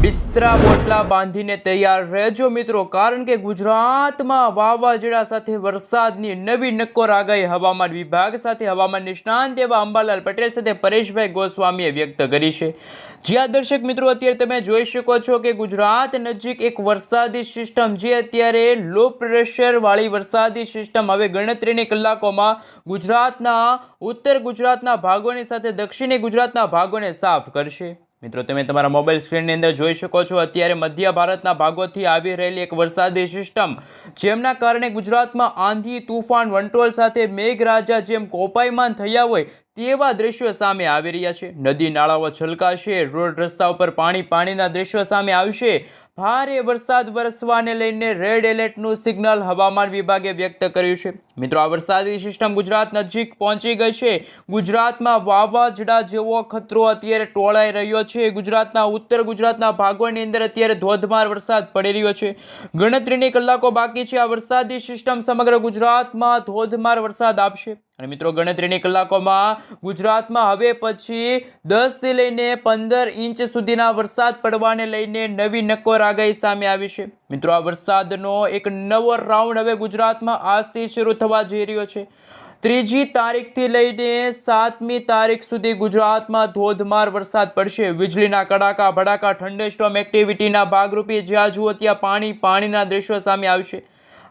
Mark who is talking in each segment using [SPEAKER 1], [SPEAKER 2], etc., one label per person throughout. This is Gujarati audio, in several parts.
[SPEAKER 1] બિસ્તરા બોટલા બાંધીને તૈયાર રહેજો મિત્રો, કારણ કે ગુજરાતમાં વાવાઝોડા સાથે વરસાદની નવી નક્કોર આગાહી હવામાન વિભાગ સાથે હવામાન નિષ્ણાંત એવા અંબાલાલ પટેલ સાથે પરેશભાઈ ગોસ્વામીએ વ્યક્ત કરી છે। જ્યાં દર્શક મિત્રો અત્યારે તમે જોઈ શકો છો કે ગુજરાત નજીક એક વરસાદી સિસ્ટમ, જે અત્યારે લો પ્રેશર વાળી વરસાદી સિસ્ટમ હવે ગણતરીની કલાકોમાં ગુજરાતના ઉત્તર ગુજરાતના ભાગોની સાથે દક્ષિણી ગુજરાતના ભાગોને સાફ કરશે। મિત્રો તમે તમારા મોબાઈલ સ્ક્રીનની અંદર જોઈ શકો છો અત્યારે મધ્ય ભારતના ભાગોથી આવી રહેલી એક વરસાદી સિસ્ટમ, જેમના કારણે ગુજરાતમાં આંધી તૂફાન વંટોળ સાથે મેઘરાજા જેમ કોપાયમાન થયા હોય તેવા દ્રશ્યો સામે આવી રહ્યા છે। નદી નાળાઓ છલકાશે, રોડ રસ્તા ઉપર પાણીના દ્રશ્યો સામે આવશે। ભારે વરસાદ વરસવાને લઈને રેડ એલર્ટનું સિગ્નલ હવામાન વિભાગે વ્યક્ત કર્યું છે। મિત્રો આ વરસાદી સિસ્ટમ ગુજરાત નજીક પહોંચી ગઈ છે। ગુજરાતમાં વાવાઝોડા જેવો ખતરો અત્યારે ટોળાઈ રહ્યો છે। ગુજરાતના ઉત્તર ગુજરાતના ભાગોની અંદર અત્યારે ધોધમાર વરસાદ પડી રહ્યો છે। ગણતરીની કલાકો બાકી છે। આ વરસાદી સિસ્ટમ સમગ્ર ગુજરાતમાં ધોધમાર વરસાદ આપશે અને મિત્રો ગણતરીની કલાકોમાં ગુજરાતમાં હવે પછી 10 થી લઈને 15 ઇંચ સુધીના વરસાદ પડવાને લઈને નવી નક્કોર આગાહી સામે આવી છે। મિત્રો આ વરસાદનો એક નવો રાઉન્ડ હવે ગુજરાતમાં આજથી શરૂ થવા જઈ રહ્યો છે। 3જી તારીખથી લઈને 7મી તારીખ સુધી ગુજરાતમાં ધોધમાર વરસાદ પડશે। વીજળીના કડાકા ભડાકા થંડરસ્ટોર્મ એક્ટિવિટીના ભાગરૂપે જ્યાં જુઓ ત્યાં પાણીના દ્રશ્યો સામે આવશે।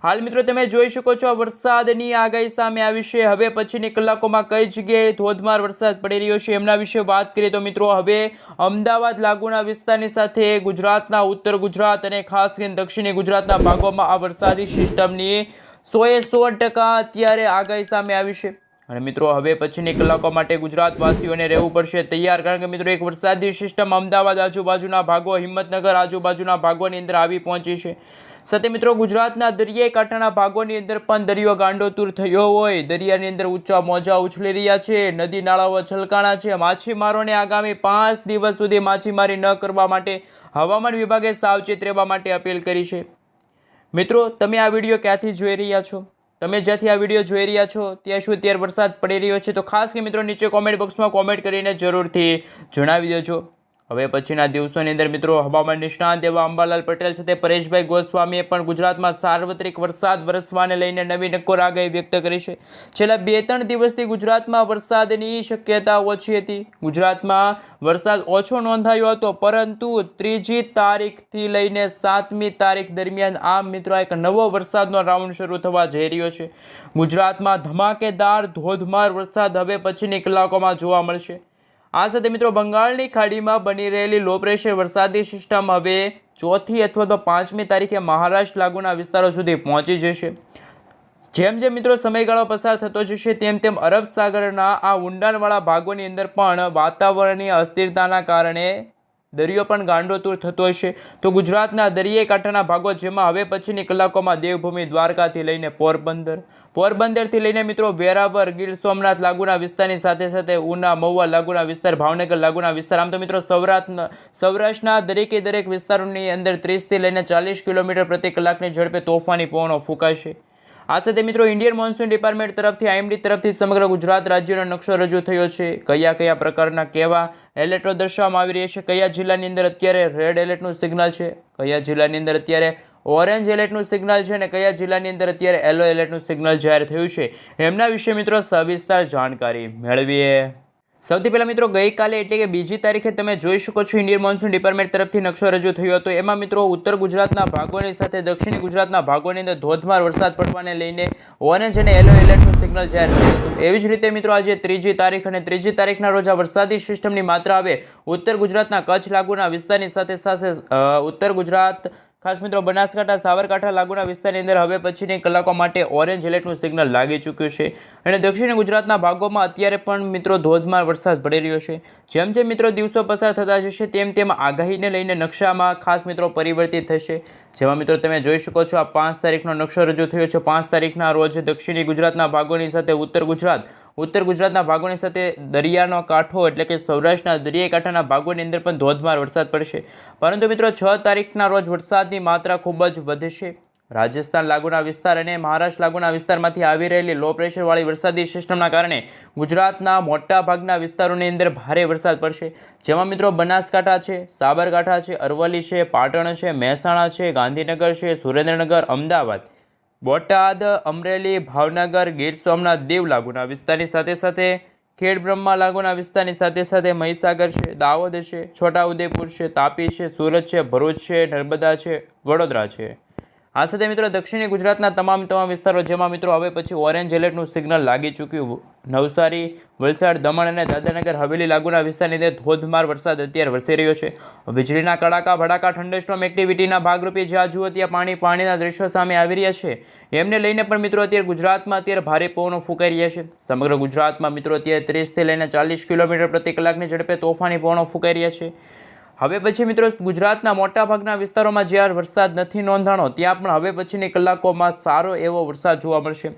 [SPEAKER 1] હાલ મિત્રો તમે જોઈ શકો છો આ વરસાદની આગાહી સામે આવી છે। હવે પછીની કલાકોમાં કઈ જગ્યાએ ધોધમાર વરસાદ પડી રહ્યો છે એમના વિશે વાત કરીએ તો મિત્રો હવે અમદાવાદ લાગુના વિસ્તારની સાથે ગુજરાતના ઉત્તર ગુજરાત અને ખાસ કરીને દક્ષિણી ગુજરાતના ભાગોમાં આ વરસાદી સિસ્ટમની 100% અત્યારે આગાહી સામે આવી છે અને મિત્રો હવે પછીની કલાકો માટે ગુજરાતવાસીઓને રહેવું પડશે તૈયાર, કારણ કે મિત્રો એક વરસાદી સિસ્ટમ અમદાવાદ આજુબાજુના ભાગો, હિંમતનગર આજુબાજુના ભાગોની અંદર આવી પહોંચી છે। સાથે મિત્રો ગુજરાતના દરિયાઈ કાંઠાના ભાગોની અંદર પણ દરિયો ગાંડોતુર થયો હોય, દરિયાની અંદર ઊંચા મોજા ઉછળી રહ્યા છે, નદી નાળાઓ છલકાણા છે। માછીમારોને આગામી 5 દિવસ સુધી માછીમારી ન કરવા માટે હવામાન વિભાગે સાવચેત રહેવા માટે અપીલ કરી છે। મિત્રો તમે આ વિડીયો ક્યાંથી જોઈ રહ્યા છો? તમે જ્યાંથી આ વિડીયો જોઈ રહ્યા છો ત્યાં શું અત્યારે વરસાદ પડી રહ્યો છે? તો ખાસ કે મિત્રો નીચે કોમેન્ટ બોક્સમાં કોમેન્ટ કરીને જરૂરથી જણાવી દેજો। હવે પછીના દિવસોની અંદર મિત્રો હવામાન નિષ્ણાંત એવા અંબાલાલ પટેલ સાથે પરેશભાઈ ગોસ્વામીએ પણ ગુજરાતમાં સાર્વત્રિક વરસાદ વરસવાને લઈને નવી નક્કોર આગાહી વ્યક્ત કરી છે। છેલ્લા 2-3 દિવસથી ગુજરાતમાં વરસાદની શક્યતા ઓછી હતી। ગુજરાતમાં વરસાદ ઓછો નોંધાયો હતો, પરંતુ 3જી તારીખથી લઈને 7મી તારીખ દરમિયાન આ મિત્રો એક નવો વરસાદનો રાઉન્ડ શરૂ થવા જઈ રહ્યો છે। ગુજરાતમાં ધમાકેદાર ધોધમાર વરસાદ હવે પછીની કલાકોમાં જોવા મળશે। આ સાથે મિત્રો બંગાળની ખાડીમાં બની રહેલી લો પ્રેશર વરસાદી સિસ્ટમ હવે 4થી અથવા તો 5મી તારીખે મહારાષ્ટ્ર લાગુના વિસ્તારો સુધી પહોંચી જશે। જેમ જેમ મિત્રો સમયગાળો પસાર થતો જશે તેમ તેમ અરબ સાગરના આ ઊંડાણવાળા ભાગોની અંદર પણ વાતાવરણીય અસ્થિરતાના કારણે દરિયો પણ ગાંડોતુર થતો હશે। તો ગુજરાતના દરિયાઈ કાંઠાના ભાગો, જેમાં હવે પછીની કલાકોમાં દેવભૂમિ દ્વારકાથી લઈને પોરબંદરથી લઈને મિત્રો વેરાવળ, ગીર સોમનાથ લાગુના વિસ્તારની સાથે સાથે ઉના, મહુવા લાગુના વિસ્તાર, ભાવનગર લાગુના વિસ્તાર, આમ તો મિત્રો સૌરાષ્ટ્રના દરેક વિસ્તારોની અંદર 30થી લઈને 40 કિલોમીટર પ્રતિ કલાકની ઝડપે તોફાની પવનો ફૂંકાશે। આ સાથે મિત્રો ઇન્ડિયન મોન્સૂન ડિપાર્ટમેન્ટ તરફથી IMD તરફથી સમગ્ર ગુજરાત રાજ્યનો નકશો રજૂ થયો છે। કયા પ્રકારના કેવા એલર્ટો દર્શાવવામાં આવી રહ્યા છે, કયા જિલ્લાની અંદર અત્યારે રેડ એલર્ટનું સિગ્નલ છે, કયા જિલ્લાની અંદર અત્યારે ઓરેન્જ એલર્ટનું સિગ્નલ છે અને કયા જિલ્લાની અંદર અત્યારે યલો એલર્ટનું સિગ્નલ જાહેર થયું છે, એમના વિશે મિત્રો સવિસ્તાર જાણકારી મેળવીએ। સૌથી પહેલા મિત્રો ગઈકાલે એટલે કે 2જી તારીખે તમે જોઈ શકો છો ઇન્ડિયન મોન્સૂન ડિપાર્ટમેન્ટ તરફથી નકશો રજૂ થયો હતો। એમાં મિત્રો ઉત્તર ગુજરાતના ભાગોની સાથે દક્ષિણી ગુજરાતના ભાગોની અંદર ધોધમાર વરસાદ પડવાને લઈને ઓરેન્જ અને યલો એલર્ટનું સિગ્નલ જાહેર થયું હતું। એવી જ રીતે મિત્રો આજે 3જી તારીખ અને 3જી તારીખના રોજ આ વરસાદી સિસ્ટમની માત્રા હવે ઉત્તર ગુજરાતના કચ્છ લાગુના વિસ્તારની સાથે ઉત્તર ગુજરાત, ખાસ મિત્રો બનાસકાંઠા, સાબરકાંઠા લાગુના વિસ્તારની અંદર હવે પછીની કલાકો માટે ઓરેન્જ એલર્ટનું સિગ્નલ લાગી ચૂક્યું છે અને દક્ષિણ ગુજરાતના ભાગોમાં અત્યારે પણ મિત્રો ધોધમાર વરસાદ પડી રહ્યો છે। જેમ જેમ મિત્રો દિવસો પસાર થતા જશે તેમ તેમ આગાહીને લઈને નકશામાં ખાસ મિત્રો પરિવર્તિત થશે। જેમાં મિત્રો તમે જોઈ શકો છો આ 5 તારીખનો નકશો રજૂ થયો છે। 5 તારીખના રોજ દક્ષિણી ગુજરાતના ભાગોની સાથે ઉત્તર ગુજરાતના ભાગોની સાથે દરિયાનો કાંઠો એટલે કે સૌરાષ્ટ્રના દરિયાઈ કાંઠાના ભાગોની અંદર પણ ધોધમાર વરસાદ પડશે। પરંતુ મિત્રો 6 તારીખના રોજ વરસાદની માત્રા ખૂબ જ વધશે। રાજસ્થાન લાગુના વિસ્તાર અને મહારાષ્ટ્ર લાગુના વિસ્તારમાંથી આવી રહેલી લો પ્રેશરવાળી વરસાદી સિસ્ટમના કારણે ગુજરાતના મોટાભાગના વિસ્તારોની અંદર ભારે વરસાદ પડશે, જેમાં મિત્રો બનાસકાંઠા છે, સાબરકાંઠા છે, અરવલ્લી છે, પાટણ છે, મહેસાણા છે, ગાંધીનગર છે, સુરેન્દ્રનગર, અમદાવાદ, બોટાદ, અમરેલી, ભાવનગર, ગીર સોમનાથ, દીવ લાગુના વિસ્તારની સાથે સાથે ખેડબ્રહ્મા લાગુના વિસ્તારની સાથે સાથે મહીસાગર છે, દાહોદ છે, છોટાઉદેપુર છે, તાપી છે, સુરત છે, ભરૂચ છે, નર્મદા છે, વડોદરા છે. આ સાથે મિત્રો દક્ષિણી ગુજરાતના તમામ વિસ્તારો, જેમાં મિત્રો હવે પછી ઓરેન્જ એલર્ટનું સિગ્નલ લાગી ચૂક્યું. નવસારી, વલસાડ, દમણ અને દાદરાનગર હવેલી લાગુના વિસ્તારની અંદર ધોધમાર વરસાદ અત્યારે વરસી રહ્યો છે. વીજળીના કડાકા ભડાકા થંડરસ્ટોર્મ એક્ટિવિટીના ભાગરૂપે જ્યાં જુઓ ત્યાં પાણીના દ્રશ્યો સામે આવી રહ્યા છે. એમને લઈને પણ મિત્રો અત્યારે ગુજરાતમાં અત્યારે ભારે પવનો ફૂંકાઈ રહ્યા છે. સમગ્ર ગુજરાતમાં મિત્રો અત્યારે 30થી લઈને 40 કિલોમીટર પ્રતિ કલાકની ઝડપે તોફાની પવનો ફૂંકાઈ રહ્યા છે. હવે પછી મિત્રો ગુજરાતના મોટાભાગના વિસ્તારોમાં જ્યાં વરસાદ નથી નોંધાણો ત્યાં પણ હવે પછીની કલાકોમાં સારો એવો વરસાદ જોવા મળશે.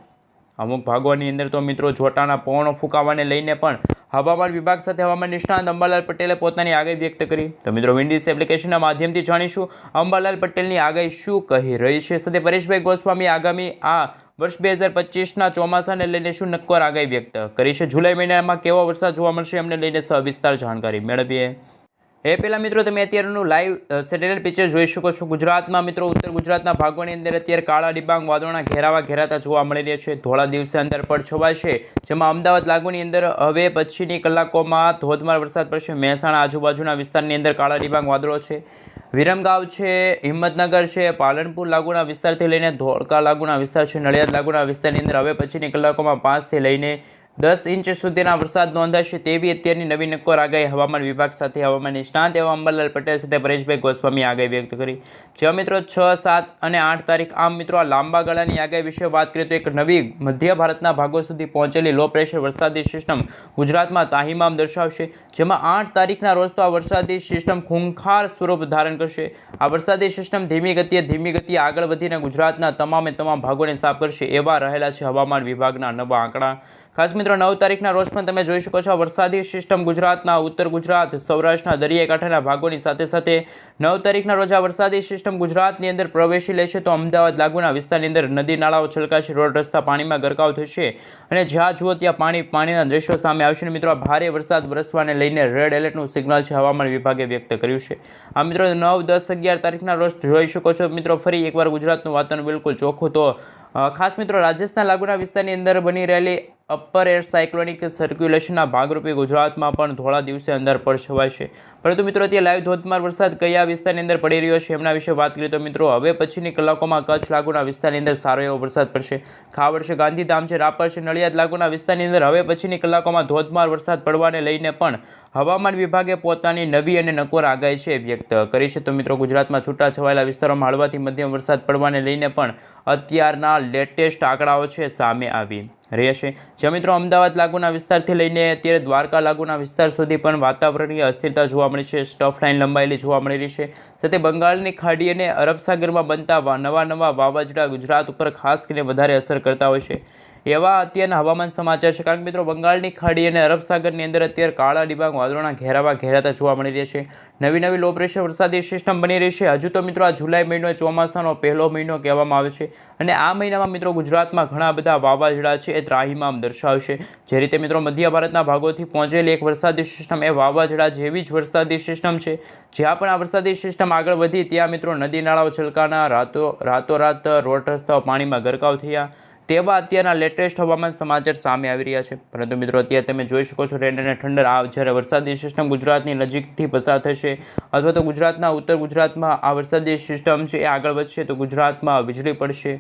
[SPEAKER 1] અમુક ભાગોની અંદર તો મિત્રો જોટાના પવનો ફૂંકાવાને લઈને પણ હવામાન વિભાગ સાથે હવામાન નિષ્ણાત અંબાલાલ પટેલે પોતાની આગાહી વ્યક્ત કરી. તો મિત્રો વિન્ડીઝ એપ્લિકેશનના માધ્યમથી જાણીશું અંબાલાલ પટેલની આગાહી શું કહી રહી છે. સાથે પરેશભાઈ ગોસ્વામી આગામી આ વર્ષ 2025ના ચોમાસાને લઈને શું નક્કોર આગાહી વ્યક્ત કરી છે. જુલાઈ મહિનામાં કેવો વરસાદ જોવા મળશે એમને લઈને સવિસ્તાર જાણકારી મેળવીએ. એ પહેલાં મિત્રો તમે અત્યારનું લાઈવ સેટેલાઇટ પિક્ચર જોઈ શકો છો. ગુજરાતમાં મિત્રો ઉત્તર ગુજરાતના ભાગોની અંદર અત્યારે કાળા ડિબાંગ વાદળોના ઘેરાતા જોવા મળી રહ્યા છે. થોડા દિવસે અંદર પડ છવાશે, જેમાં અમદાવાદ લાગુની અંદર હવે પછીની કલાકોમાં ધોધમાર વરસાદ પડશે. મહેસાણા આજુબાજુના વિસ્તારની અંદર કાળા ડિબાંગ વાદળો છે. વિરમગામ છે, હિંમતનગર છે, પાલનપુર લાગુના વિસ્તારથી લઈને ધોળકા લાગુના વિસ્તાર છે, નડિયાદ લાગુના વિસ્તારની અંદર હવે પછીની કલાકોમાં 5થી લઈને 10 ઇંચ સુધીના વરસાદ નોંધાશે તેવી અત્યારની નવી નક્કોર આગાહી હવામાન વિભાગ સાથે હવામાન નિષ્ણાત એવા અંબાલાલ પટેલ સાથે પરેશભાઈ ગોસ્વામી આગાહી વ્યક્ત કરી. જેમાં મિત્રો 6, 7 અને 8 તારીખ આમ મિત્રો આ લાંબા ગાળાની આગાહી વિશે વાત કરીએ તો એક નવી મધ્ય ભારતના ભાગો સુધી પહોંચેલી લો પ્રેશર વરસાદી સિસ્ટમ ગુજરાતમાં તાહીમામ દર્શાવશે. જેમાં 8 તારીખના રોજ તો આ વરસાદી સિસ્ટમ ખૂંખાર સ્વરૂપ ધારણ કરશે. આ વરસાદી સિસ્ટમ ધીમી ગતિએ આગળ વધીને ગુજરાતના તમામ ભાગોને સાફ કરશે એવા રહેલા છે હવામાન વિભાગના નવા આંકડા. ખાસ મિત્રો 9 તારીખના રોજ પણ તમે જોઈ શકો છો વરસાદી સિસ્ટમ ગુજરાતના ઉત્તર ગુજરાત, સૌરાષ્ટ્રના દરિયાઈ કાંઠાના ભાગોની સાથે સાથે 9 તારીખના રોજ આ વરસાદી સિસ્ટમ ગુજરાતની અંદર પ્રવેશી લેશે તો અમદાવાદ લાગુના વિસ્તારની અંદર નદી નાળાઓ છલકાશે, રોડ રસ્તા પાણીમાં ગરકાવ થશે અને જ્યાં જુઓ ત્યાં પાણીના દ્રશ્યો સામે આવશે. મિત્રો ભારે વરસાદ વરસવાને લઈને રેડ એલર્ટનું સિગ્નલ છે હવામાન વિભાગે વ્યક્ત કર્યું છે. આ મિત્રો 9, 10, 11 તારીખના રોજ જોઈ શકો છો મિત્રો ફરી એકવાર ગુજરાતનું વાતાવરણ બિલકુલ ચોખ્ખું. તો ખાસ મિત્રો રાજસ્થાન લાગુના વિસ્તારની અંદર બની રહેલી અપર એર સાયક્લોનિક સર્ક્યુલેશનના ભાગરૂપે ગુજરાતમાં પણ થોડા દિવસે અંદર પડ છવાશે. પરંતુ મિત્રો અત્યારે લાઈવ ધોધમાર વરસાદ કયા વિસ્તારની અંદર પડી રહ્યો છે એમના વિશે વાત કરીએ તો મિત્રો હવે પછીની કલાકોમાં કચ્છ લાગુના વિસ્તારની અંદર સારો એવો વરસાદ પડશે. ખાવડ છે, ગાંધીધામ છે, રાપર છે, નડિયાદ લાગુના વિસ્તારની અંદર હવે પછીની કલાકોમાં ધોધમાર વરસાદ પડવાને લઈને પણ હવામાન વિભાગે પોતાની નવી અને નક્કોર આગાહી છે વ્યક્ત કરી છે. તો મિત્રો ગુજરાતમાં છૂટાછવાયેલા વિસ્તારોમાં હળવાથી મધ્યમ વરસાદ પડવાને લઈને પણ અત્યારના લેટેસ્ટ આંકડાઓ છે સામે આવી રહેશે. જ્યાં મિત્રો અમદાવાદ લાગુના વિસ્તારથી લઈને અત્યારે દ્વારકા લાગુના વિસ્તાર સુધી પણ વાતાવરણીય અસ્થિરતા જોવા મળી છે. સ્ટફ લાઇન લંબાયેલી જોવા મળી રહી છે. સાથે બંગાળની ખાડી અને અરબ સાગરમાં બનતા નવા વાવાઝોડા ગુજરાત ઉપર ખાસ કરીને વધારે અસર કરતા હોય છે એવા અત્યારના હવામાન સમાચાર છે. કારણ કે મિત્રો બંગાળની ખાડી અને અરબ સાગરની અંદર અત્યારે કાળા ડિબાંગ વાદળોના ઘેરાતા જોવા મળી રહ્યા છે. નવી લો પ્રેશર વરસાદી સિસ્ટમ બની રહી છે. હજુ તો મિત્રો આ જુલાઈ મહિનો ચોમાસાનો પહેલો મહિનો કહેવામાં આવે છે અને આ મહિનામાં મિત્રો ગુજરાતમાં ઘણા બધા વાવાઝોડા છે એ ત્રાહિમામ દર્શાવશે. જે રીતે મિત્રો મધ્ય ભારતના ભાગોથી પહોંચેલી એક વરસાદી સિસ્ટમ એ વાવાઝોડા જેવી જ વરસાદી સિસ્ટમ છે. જ્યાં પણ આ વરસાદી સિસ્ટમ આગળ વધી ત્યાં મિત્રો નદી નાળાઓ છલકાના, રાતોરાત રોડ રસ્તાઓ પાણીમાં ગરકાવ થયા તેવા અત્યારના લેટેસ્ટ હવામાન સમાચાર સામે આવી રહ્યા છે. પરંતુ મિત્રો અત્યારે તમે જોઈ શકો છો રેડ અને ઠંડર આ જ્યારે વરસાદી સિસ્ટમ ગુજરાતની નજીકથી પસાર થશે અથવા તો ગુજરાતના ઉત્તર ગુજરાતમાં આ વરસાદી સિસ્ટમ છે એ આગળ વધશે તો ગુજરાતમાં વીજળી પડશે,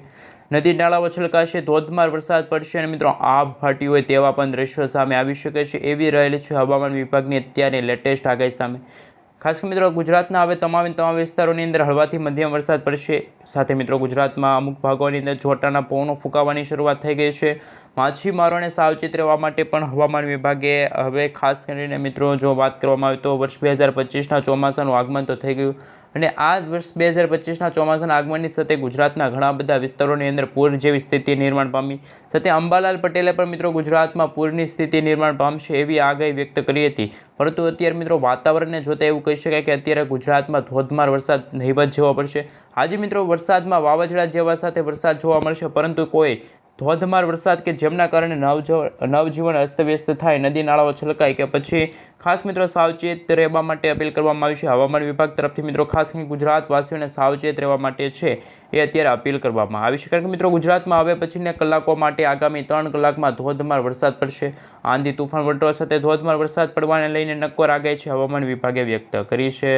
[SPEAKER 1] નદી નાળાઓ છલકાશે, ધોધમાર વરસાદ પડશે અને મિત્રો આભ ફાટી હોય તેવા પણ દ્રશ્યો સામે આવી શકે છે એવી રહેલી છે હવામાન વિભાગની અત્યારની લેટેસ્ટ આગાહી સામે. ખાસ કરી મિત્રો ગુજરાતના હવે તમામ વિસ્તારોની અંદર હળવાથી મધ્યમ વરસાદ પડશે. સાથે મિત્રો ગુજરાતમાં અમુક ભાગોની અંદર જોટાના પવનો ફૂંકાવાની શરૂઆત થઈ ગઈ છે. માછીમારોને સાવચેત રહેવા માટે પણ હવામાન વિભાગે હવે ખાસ કરીને મિત્રો જો વાત કરવામાં આવે તો વર્ષ 2025ના ચોમાસાનું આગમન તો થઈ ગયું અને આ વર્ષ 2025ના ચોમાસાના આગમનની સાથે ગુજરાતના ઘણા બધા વિસ્તારોની અંદર પૂર જેવી સ્થિતિ નિર્માણ પામી. સાથે અંબાલાલ પટેલે પણ મિત્રો ગુજરાતમાં પૂરની સ્થિતિ નિર્માણ પામશે એવી આગાહી વ્યક્ત કરી હતી. પરંતુ અત્યારે મિત્રો વાતાવરણને જોતા એવું કહી શકાય કે અત્યારે ગુજરાતમાં ધોધમાર વરસાદ નહીવત જેવો પડશે. આજે મિત્રો વરસાદમાં વાવાઝોડા જેવા સાથે વરસાદ જોવા મળશે, પરંતુ કોઈ ધોધમાર વરસાદ કે જેમના કારણે નવજીવન અસ્તવ્યસ્ત થાય, નદી નાળાઓ છલકાય કે પછી ખાસ મિત્રો સાવચેત રહેવા માટે અપીલ કરવામાં આવી છે. હવામાન વિભાગ તરફથી મિત્રો ખાસ કરીને ગુજરાતવાસીઓને સાવચેત રહેવા માટે છે એ અત્યારે અપીલ કરવામાં આવી છે. કારણ કે મિત્રો ગુજરાતમાં હવે પછીના કલાકો માટે આગામી 3 કલાકમાં ધોધમાર વરસાદ પડશે. આંધી તુફાન વંટોળ સાથે ધોધમાર વરસાદ પડવાને લઈને નક્કોર આગાહી છે હવામાન વિભાગે વ્યક્ત કરી છે.